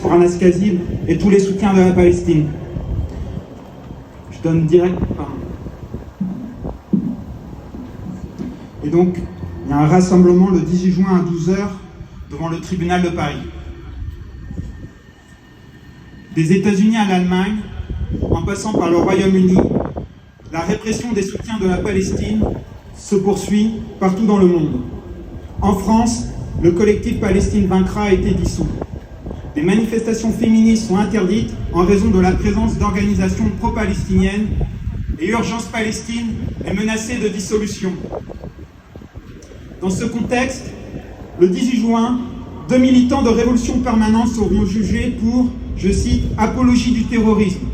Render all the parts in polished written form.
pour Anas Kazib et tous les soutiens de la Palestine. Je donne direct. Et donc, il y a un rassemblement le 18 juin à 12h devant le tribunal de Paris. Des États-Unis à l'Allemagne, en passant par le Royaume-Uni, la répression des soutiens de la Palestine se poursuit partout dans le monde. En France, le collectif Palestine Vaincra a été dissous. Des manifestations féministes sont interdites en raison de la présence d'organisations pro-palestiniennes et Urgence Palestine est menacée de dissolution. Dans ce contexte, le 18 juin, 2 militants de Révolution Permanente seront jugés pour, je cite, « apologie du terrorisme »,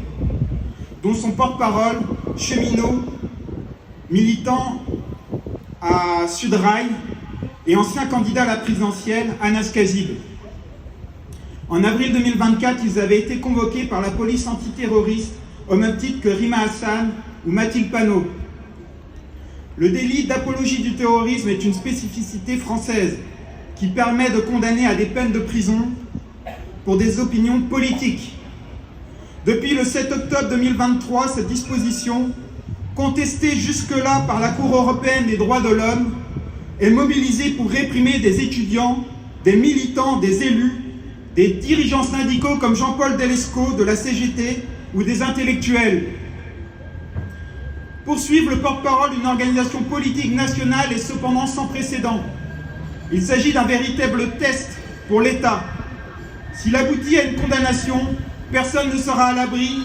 dont son porte-parole, cheminot, militant à Sudrail et ancien candidat à la présidentielle, Anas Kazib. En avril 2024, ils avaient été convoqués par la police antiterroriste au même titre que Rima Hassan ou Mathilde Panot. Le délit d'apologie du terrorisme est une spécificité française qui permet de condamner à des peines de prison pour des opinions politiques. Depuis le 7 octobre 2023, cette disposition, contestée jusque-là par la Cour européenne des droits de l'homme, est mobilisée pour réprimer des étudiants, des militants, des élus, des dirigeants syndicaux comme Jean-Paul Delesco de la CGT ou des intellectuels. Poursuivre le porte-parole d'une organisation politique nationale est cependant sans précédent. Il s'agit d'un véritable test pour l'État. S'il aboutit à une condamnation, personne ne sera à l'abri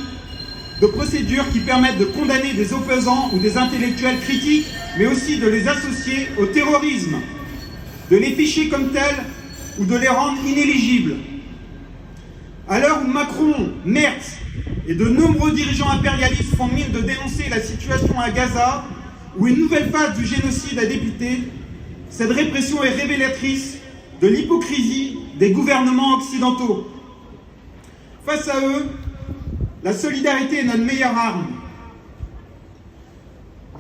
de procédures qui permettent de condamner des opposants ou des intellectuels critiques, mais aussi de les associer au terrorisme, de les ficher comme tels ou de les rendre inéligibles. À l'heure où Macron, Merz et de nombreux dirigeants impérialistes font mine de dénoncer la situation à Gaza, où une nouvelle phase du génocide a débuté, cette répression est révélatrice de l'hypocrisie des gouvernements occidentaux. Face à eux, la solidarité est notre meilleure arme.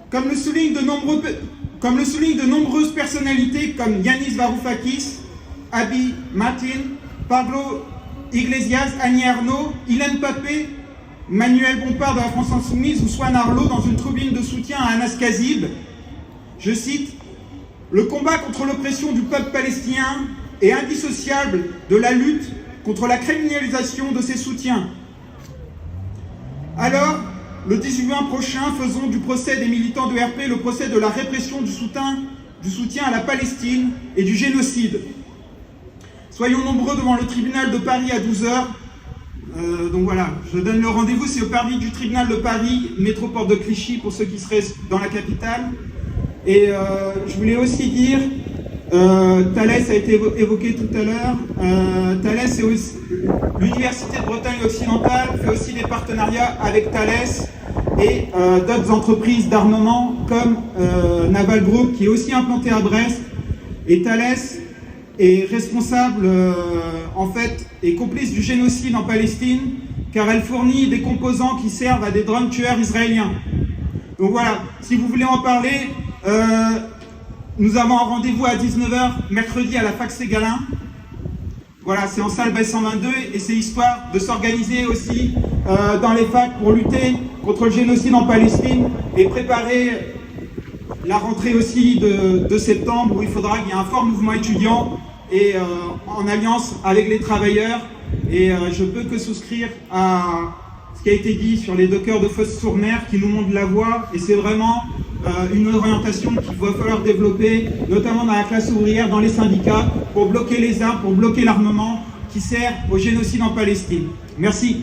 Comme le soulignent de nombreuses personnalités comme Yanis Varoufakis, Abi Martin, Pablo Iglesias, Annie Ernaux, Hélène Papé, Manuel Bompard de la France Insoumise ou Swan Arlo dans une tribune de soutien à Anas Kazib, je cite, « Le combat contre l'oppression du peuple palestinien est indissociable de la lutte contre la criminalisation de ses soutiens. Alors, le 18 juin prochain, faisons du procès des militants de RP le procès de la répression du soutien à la Palestine et du génocide. Soyons nombreux devant le tribunal de Paris à 12h. Donc voilà, je donne le rendez-vous, c'est au parvis du tribunal de Paris, métro Porte de Clichy, pour ceux qui seraient dans la capitale. Et je voulais aussi dire, Thalès a été évoqué tout à l'heure. Thalès, l'Université de Bretagne occidentale fait aussi des partenariats avec Thalès et d'autres entreprises d'armement comme Naval Group qui est aussi implanté à Brest. Et Thalès est responsable, en fait, et complice du génocide en Palestine, car elle fournit des composants qui servent à des drones tueurs israéliens. Donc voilà, si vous voulez en parler, nous avons un rendez-vous à 19h mercredi à la Fac Ségalin. Voilà, c'est en salle B122 et c'est histoire de s'organiser aussi dans les facs pour lutter contre le génocide en Palestine et préparer la rentrée aussi de septembre où il faudra qu'il y ait un fort mouvement étudiant et en alliance avec les travailleurs. Et je peux que souscrire à ce qui a été dit sur les dockers de Fos-sur-Mer qui nous montrent la voie et c'est vraiment une orientation qu'il va falloir développer, notamment dans la classe ouvrière, dans les syndicats, pour bloquer les armes, pour bloquer l'armement qui sert au génocide en Palestine. Merci.